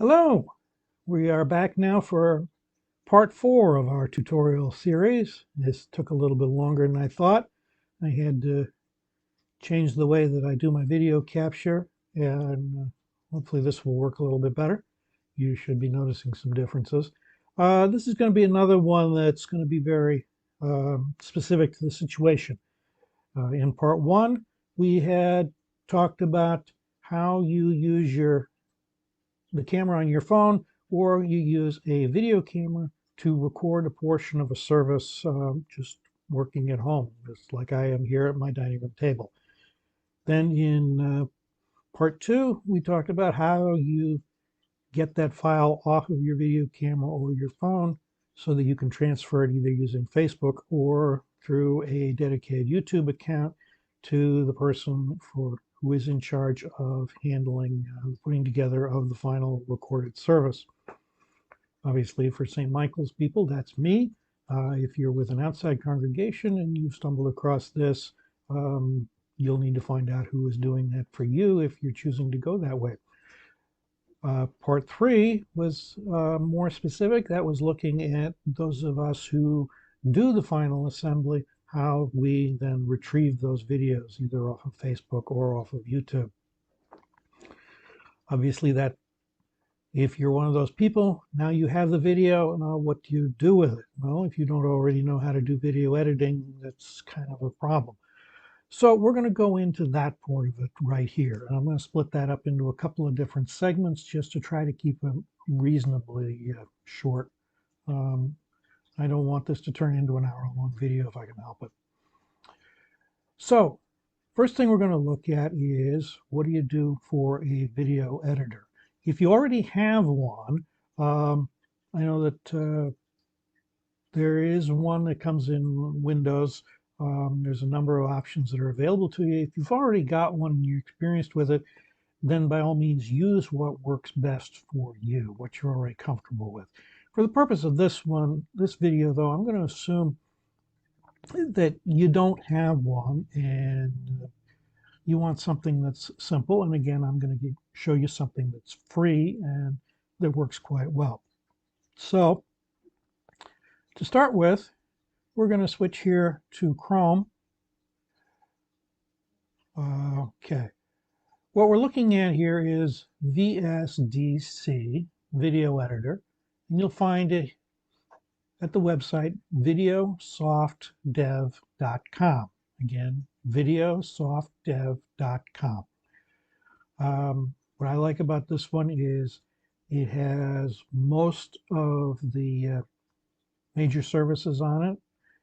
Hello, we are back now for part 4 of our tutorial series. This took a little bit longer than I thought. I had to change the way that I do my video capture, and hopefully this will work a little bit better. You should be noticing some differences. This is going to be another one that's going to be very specific to the situation. In part 1, we had talked about how you use the camera on your phone, or you use a video camera to record a portion of a service just working at home, just like I am here at my dining room table. Then in part 2, we talked about how you get that file off of your video camera or your phone so that you can transfer it either using Facebook or through a dedicated YouTube account to the person who is in charge of handling putting together of the final recorded service. Obviously, for St. Michael's people, that's me. If you're with an outside congregation and you stumble across this, you'll need to find out who is doing that for you if you're choosing to go that way. Part 3 was more specific. That was looking at those of us who do the final assembly, how we then retrieve those videos, either off of Facebook or off of YouTube. Obviously, that if you're one of those people, now you have the video, what do you do with it? Well, if you don't already know how to do video editing, that's kind of a problem. So we're going to go into that part of it right here. And I'm going to split that up into a couple of different segments just to try to keep them reasonably short. I don't want this to turn into an hour-long video if I can help it. So first thing we're going to look at is, what do you do for a video editor? If you already have one, I know that there is one that comes in Windows. There's a number of options that are available to you. If you've already got one and you're experienced with it, then by all means use what works best for you, what you're already comfortable with. For the purpose of this video though, I'm going to assume that you don't have one and you want something that's simple. And again, I'm going to show you something that's free and that works quite well. So to start with, we're going to switch here to Chrome. Okay. What we're looking at here is VSDC, Video Editor, and you'll find it at the website videosoftdev.com. Again, videosoftdev.com. What I like about this one is it has most of the major services on it.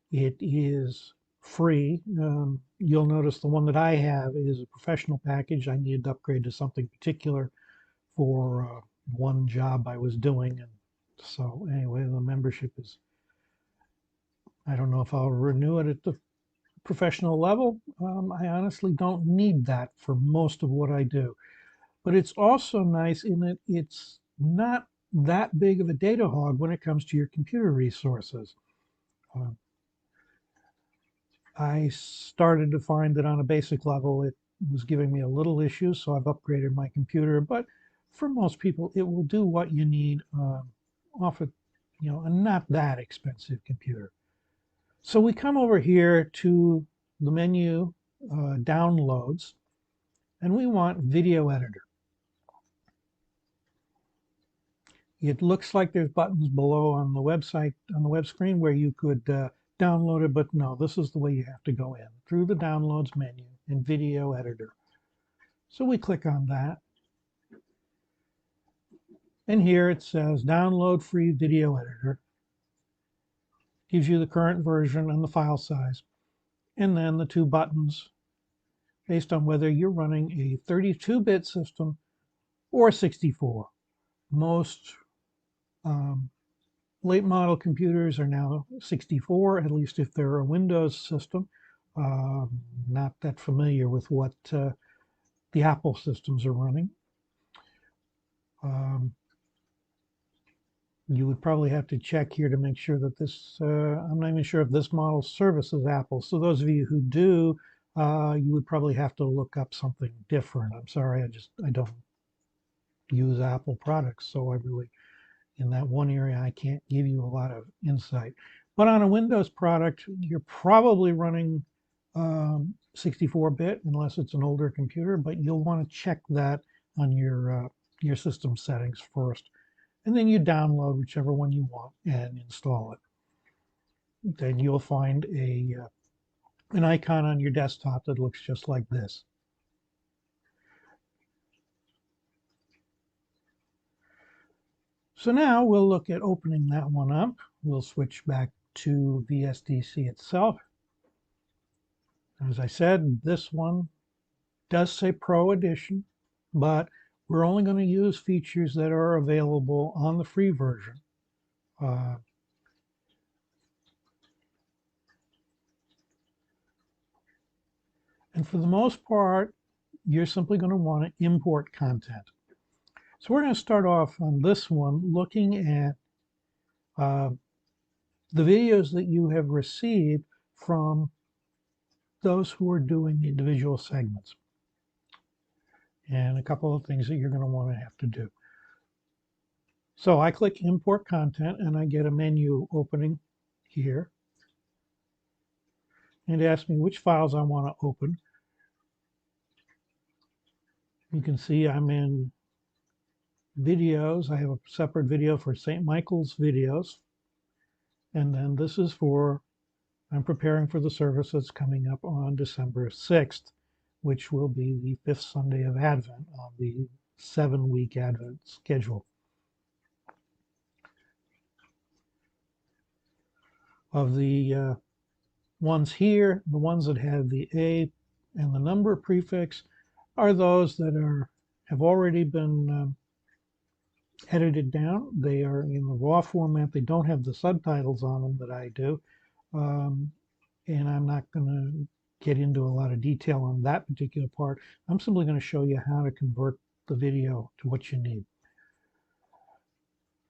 It is free. You'll notice the one that I have is a professional package. I needed to upgrade to something particular for one job I was doing. And so anyway, the membership is, I don't know if I'll renew it at the professional level. I honestly don't need that for most of what I do. But it's also nice in that it's not that big of a data hog when it comes to your computer resources. I started to find that on a basic level, it was giving me a little issue, so I've upgraded my computer. But for most people, it will do what you need off of, a not that expensive computer. So we come over here to the menu, Downloads, and we want Video Editor. It looks like there's buttons below on the website, on the web screen, where you could download it, but no, this is the way you have to go in, through the Downloads menu in Video Editor. So we click on that. And here it says Download Free Video Editor. Gives you the current version and the file size. And then the two buttons based on whether you're running a 32-bit system or 64. Most late model computers are now 64, at least if they're a Windows system. Not that familiar with what the Apple systems are running. You would probably have to check here to make sure that this, I'm not even sure if this model services Apple. So those of you who do, you would probably have to look up something different. I'm sorry, I don't use Apple products, so I really, in that one area, I can't give you a lot of insight. But on a Windows product, you're probably running 64-bit, unless it's an older computer, but you'll want to check that on your system settings first. And then you download whichever one you want and install it. Then you'll find an icon on your desktop that looks just like this. So now we'll look at opening that one up. We'll switch back to VSDC itself. As I said, this one does say Pro Edition, but we're only going to use features that are available on the free version. And for the most part, you're simply going to want to import content. So we're going to start off on this one looking at the videos that you have received from those who are doing individual segments. And a couple of things that you're going to want to have to do. So I click Import Content, and I get a menu opening here. And it asks me which files I want to open. You can see I'm in videos. I have a separate video for St. Michael's videos. And then this is for, I'm preparing for the service that's coming up on December 6th, which will be the 5th Sunday of Advent on the 7-week Advent schedule. Of the ones here, the ones that have the A and the number prefix are those that have already been edited down. They are in the raw format. They don't have the subtitles on them that I do. And I'm not going to get into a lot of detail on that particular part. I'm simply going to show you how to convert the video to what you need.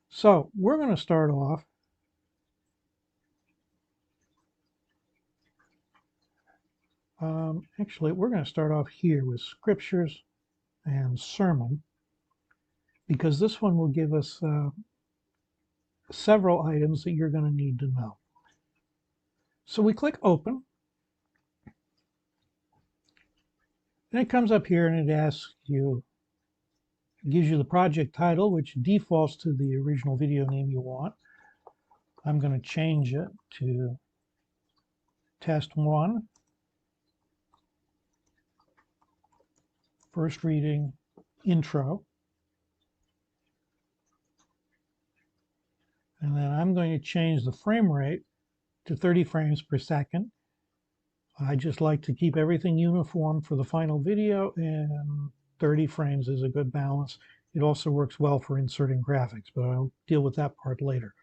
So we're going to start off actually, we're going to start off here with scriptures and sermon, because this one will give us several items that you're going to need to know. So we click Open, and it comes up here and it asks you, gives you the project title, which defaults to the original video name you want. I'm going to change it to Test 1. First reading, intro. And then I'm going to change the frame rate to 30 frames per second. I just like to keep everything uniform for the final video, and 30 frames is a good balance. It also works well for inserting graphics, but I'll deal with that part later.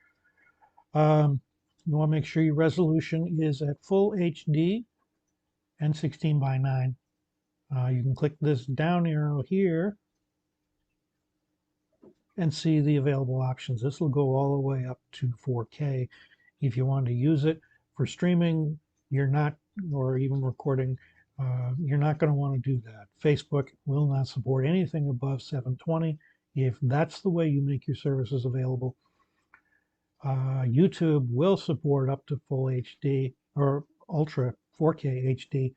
You want to make sure your resolution is at full HD and 16:9. You can click this down arrow here and see the available options. This will go all the way up to 4K. If you want to use it for streaming, you're not, or even recording, you're not going to want to do that. Facebook will not support anything above 720 if that's the way you make your services available. YouTube will support up to full HD or ultra 4K HD.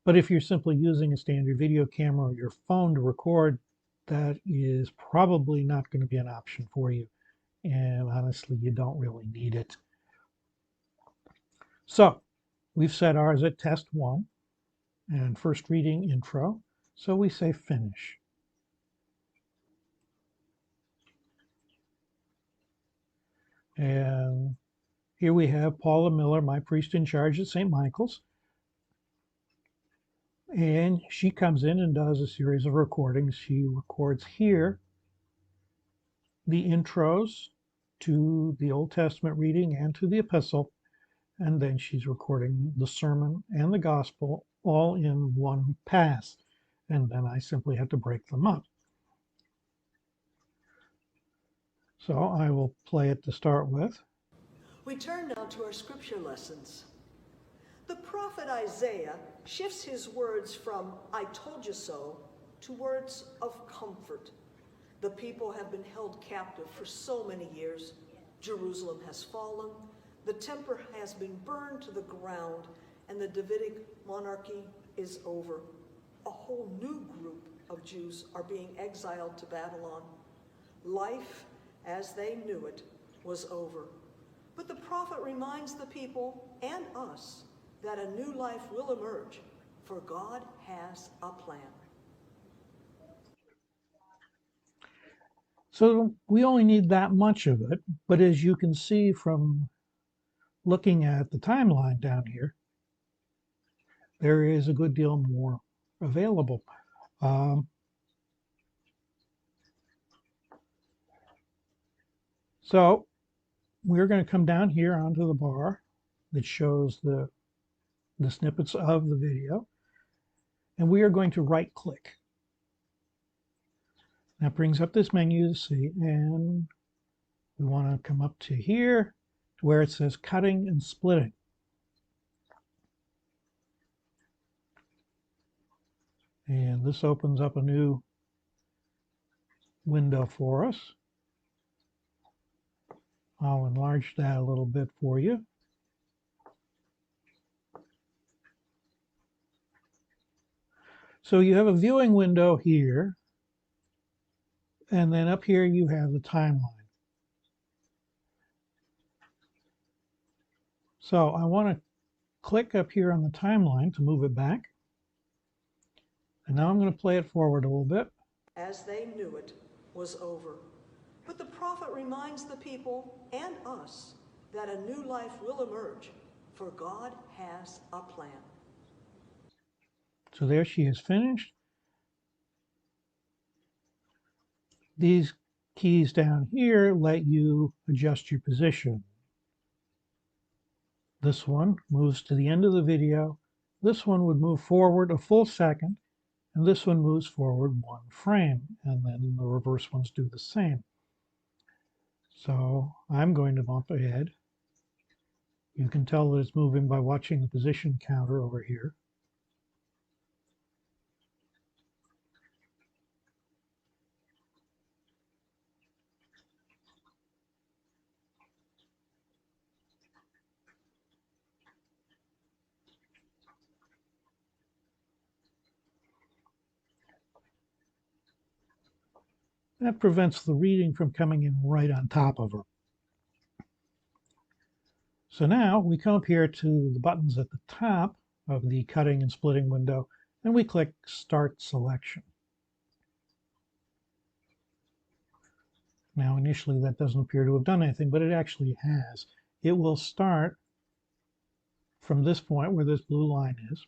But if you're simply using a standard video camera or your phone to record, that is probably not going to be an option for you. And honestly, you don't really need it. So we've set ours at Test 1 and first reading intro. So we say Finish. And here we have Paula Miller, my priest in charge at St. Michael's. And she comes in and does a series of recordings. She records here the intros to the Old Testament reading and to the epistle. And then she's recording the sermon and the gospel all in one pass. And then I simply have to break them up. So I will play it to start with. We turn now to our scripture lessons. The prophet Isaiah shifts his words from "I told you so" to words of comfort. The people have been held captive for so many years. Jerusalem has fallen, the temple has been burned to the ground, and the Davidic monarchy is over. A whole new group of Jews are being exiled to Babylon. Life, as they knew it, was over. But the prophet reminds the people and us that a new life will emerge, for God has a plan. So we only need that much of it, but as you can see from looking at the timeline down here, there is a good deal more available. So we're going to come down here onto the bar that shows the snippets of the video, and we are going to right click. That brings up this menu to see, and we want to come up to here to where it says cutting and splitting. And this opens up a new window for us. I'll enlarge that a little bit for you. So you have a viewing window here, and then up here you have the timeline. So I want to click up here on the timeline to move it back. And now I'm going to play it forward a little bit. As they knew it was over. But the prophet reminds the people and us that a new life will emerge, for God has a plan. So there she is finished. These keys down here let you adjust your position. This one moves to the end of the video. This one would move forward a full second, and this one moves forward 1 frame, and then the reverse ones do the same. So I'm going to bump ahead. You can tell that it's moving by watching the position counter over here. That prevents the reading from coming in right on top of her. So now we come up here to the buttons at the top of the cutting and splitting window, and we click Start Selection. Now initially that doesn't appear to have done anything, but it actually has. It will start from this point where this blue line is.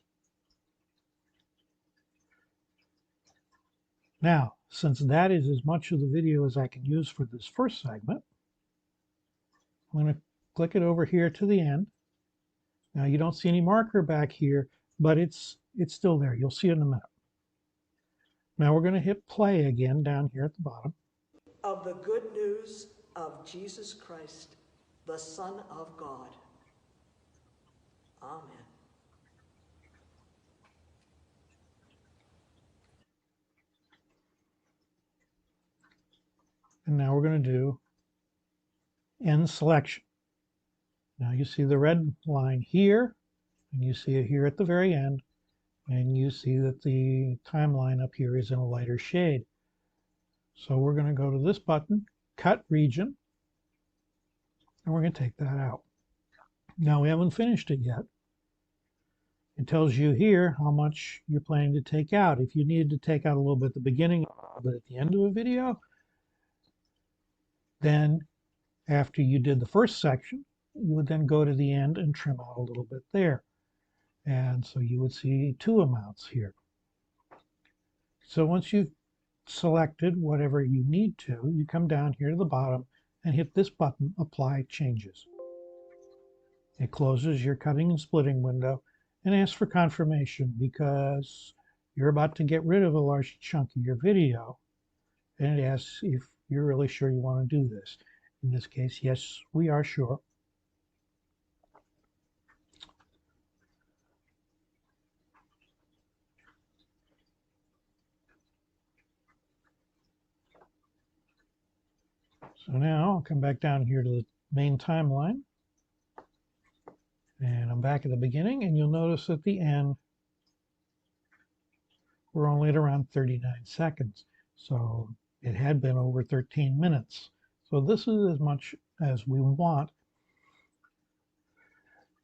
Now, since that is as much of the video as I can use for this first segment, I'm going to click it over here to the end. Now you don't see any marker back here, but it's still there. You'll see it in a minute. Now we're going to hit play again down here at the bottom. Of the good news of Jesus Christ, the Son of God. Amen. And now we're going to do end selection. Now you see the red line here, and you see it here at the very end, and you see that the timeline up here is in a lighter shade. So we're going to go to this button, Cut Region, and we're going to take that out. Now we haven't finished it yet. It tells you here how much you're planning to take out. If you needed to take out a little bit at the beginning, but at the end of a video, then after you did the first section, you would then go to the end and trim out a little bit there. And so you would see 2 amounts here. So once you've selected whatever you need to, you come down here to the bottom and hit this button, Apply Changes. It closes your cutting and splitting window and asks for confirmation because you're about to get rid of a large chunk of your video, and it asks if you're really sure you want to do this. In this case, yes, we are sure. So now I'll come back down here to the main timeline. And I'm back at the beginning, and you'll notice at the end, we're only at around 39 seconds. So it had been over 13 minutes. So this is as much as we want,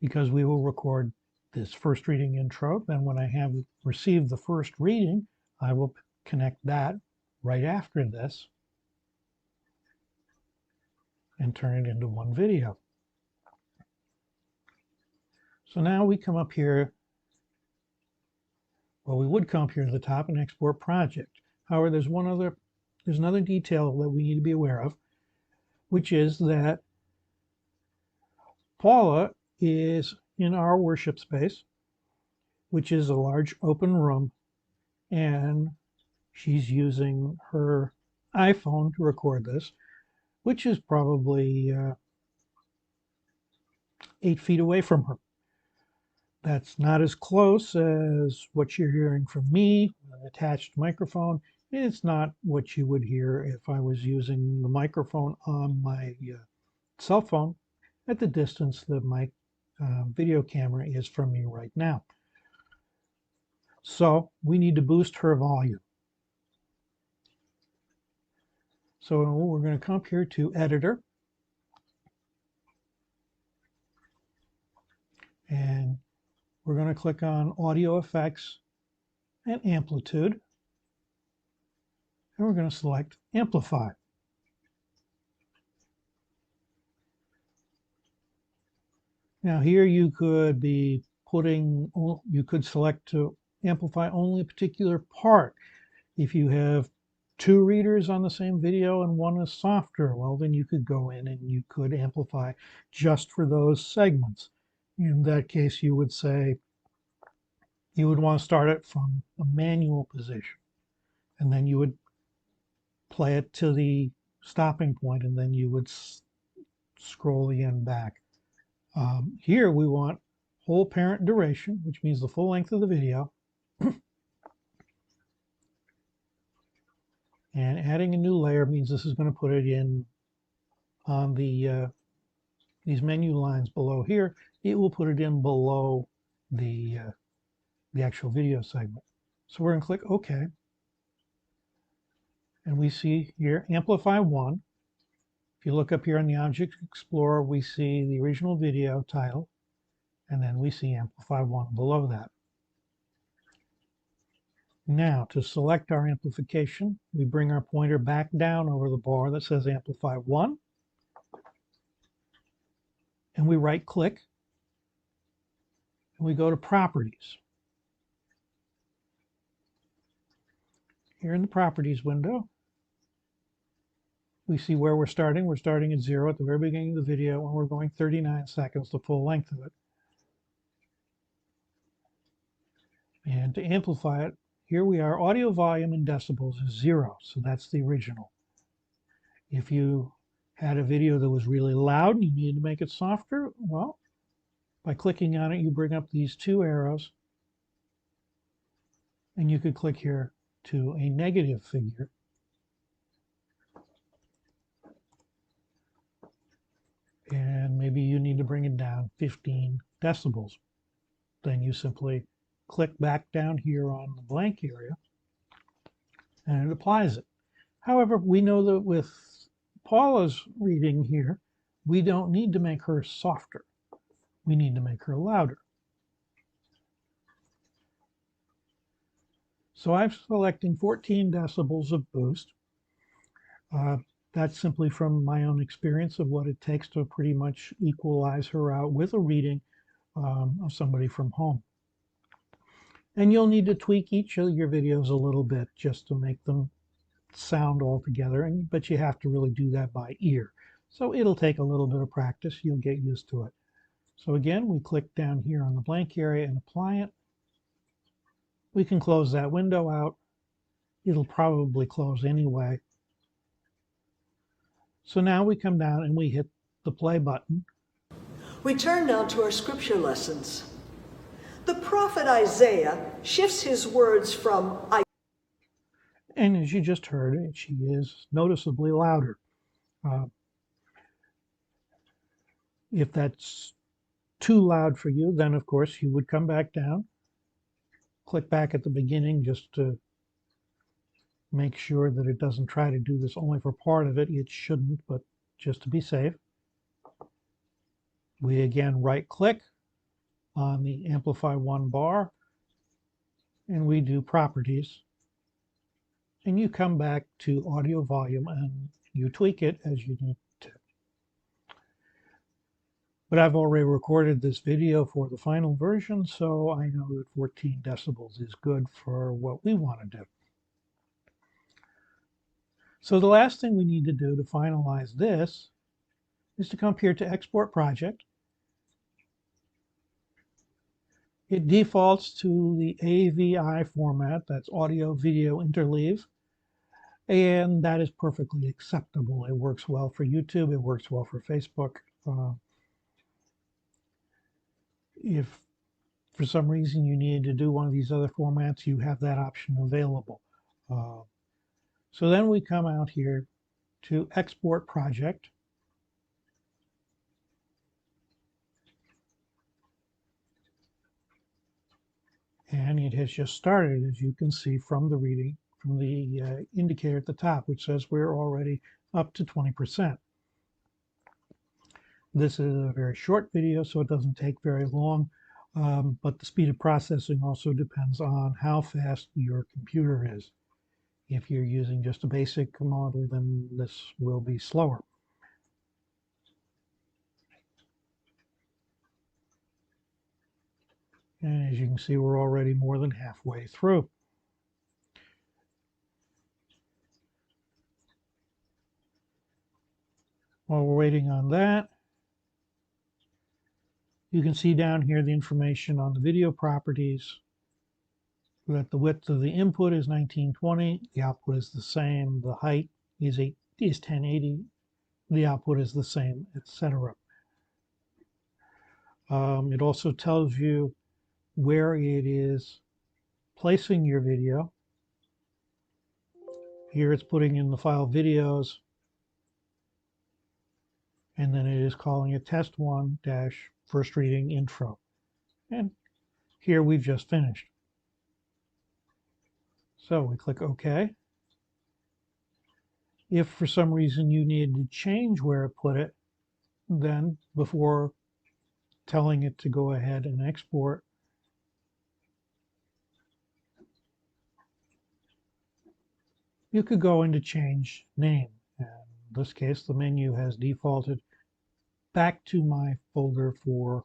because we will record this first reading intro. Then when I have received the first reading, I will connect that right after this and turn it into one video. So now we come up here. Well, we would come up here to the top and export project. However, there's another detail that we need to be aware of, which is that Paula is in our worship space, which is a large open room, and she's using her iPhone to record this, which is probably 8 feet away from her. That's not as close as what you're hearing from me, an attached microphone. It's not what you would hear if I was using the microphone on my cell phone at the distance that my video camera is from me right now. So we need to boost her volume. So we're going to come up here to Editor. And we're going to click on Audio Effects and Amplitude. And we're going to select Amplify. Now here you could select to amplify only a particular part. If you have two readers on the same video and one is softer, well, then you could go in and you could amplify just for those segments. In that case, you would say you would want to start it from a manual position, and then you would play it to the stopping point, and then you would scroll the end back. Here we want whole parent duration, which means the full length of the video. And adding a new layer means this is going to put it in on the these menu lines below here. It will put it in below the actual video segment. So we're going to click OK. And we see here Amplify 1. If you look up here in the Object Explorer, we see the original video title, and then we see Amplify 1 below that. Now, to select our amplification, we bring our pointer back down over the bar that says Amplify 1, and we right-click, and we go to Properties. Here in the Properties window, we see where we're starting. We're starting at 0 at the very beginning of the video, and we're going 39 seconds, the full length of it. And to amplify it, here we are, audio volume in decibels is 0, so that's the original. If you had a video that was really loud and you needed to make it softer, well, by clicking on it, you bring up these two arrows, and you could click here to a negative figure. And maybe you need to bring it down 15 decibels. Then you simply click back down here on the blank area, and it applies it. However, we know that with Paula's reading here, we don't need to make her softer. We need to make her louder. So I'm selecting 14 decibels of boost. That's simply from my own experience of what it takes to pretty much equalize her out with a reading of somebody from home. And you'll need to tweak each of your videos a little bit just to make them sound all together, but you have to really do that by ear. So it'll take a little bit of practice. You'll get used to it. So again, we click down here on the blank area and apply it. We can close that window out. It'll probably close anyway. So now we come down and we hit the play button. We turn now to our scripture lessons. The prophet Isaiah shifts his words from I. And as you just heard, she is noticeably louder. Uh, if that's too loud for you, then of course you would come back down, click back at the beginning just to make sure that it doesn't try to do this only for part of it. It shouldn't, but just to be safe. We again right click on the Amplify 1 bar and we do Properties. And you come back to Audio Volume and you tweak it as you need to. But I've already recorded this video for the final version, so I know that 14 decibels is good for what we want to do. So the last thing we need to do to finalize this is to come here to Export Project. It defaults to the AVI format, that's Audio Video Interleave, and that is perfectly acceptable. It works well for YouTube, it works well for Facebook. If for some reason you needed to do one of these other formats, you have that option available. So then we come out here to Export Project. And it has just started, as you can see from the reading, from the indicator at the top, which says we're already up to 20%. This is a very short video, so it doesn't take very long, but the speed of processing also depends on how fast your computer is. If you're using just a basic model, then this will be slower. And as you can see, we're already more than halfway through. While we're waiting on that, you can see down here the information on the video properties, that the width of the input is 1920, the output is the same, the height is 1080, the output is the same, etc. It also tells you where it is placing your video. Here it's putting in the file videos, and then it is calling it test 1 first reading intro. And here we've just finished. So we click OK. If for some reason you needed to change where it put it, then before telling it to go ahead and export, you could go into change name. And in this case, the menu has defaulted back to my folder for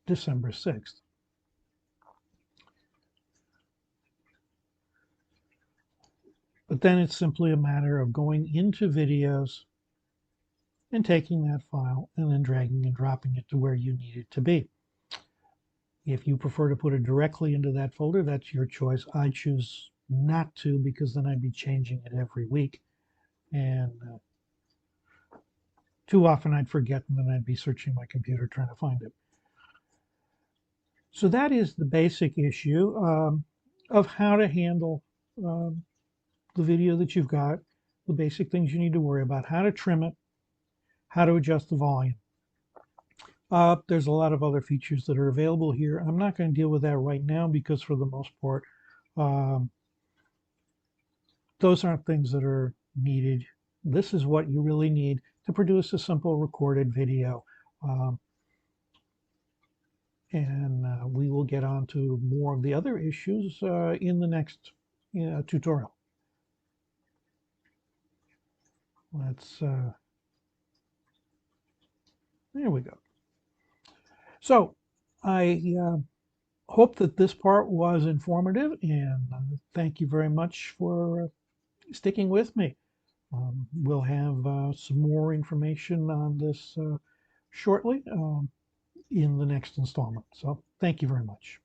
December 6th. But then it's simply a matter of going into videos and taking that file and then dragging and dropping it to where you need it to be. If you prefer to put it directly into that folder, that's your choice. I choose not to, because then I'd be changing it every week. And too often I'd forget, and then I'd be searching my computer trying to find it. So that is the basic issue of how to handle the video that you've got, the basic things you need to worry about, how to trim it, how to adjust the volume. There's a lot of other features that are available here. I'm not going to deal with that right now because for the most part, those aren't things that are needed. This is what you really need to produce a simple recorded video. And we will get on to more of the other issues in the next tutorial. There we go. So I hope that this part was informative, and thank you very much for sticking with me. We'll have some more information on this shortly in the next installment. So thank you very much.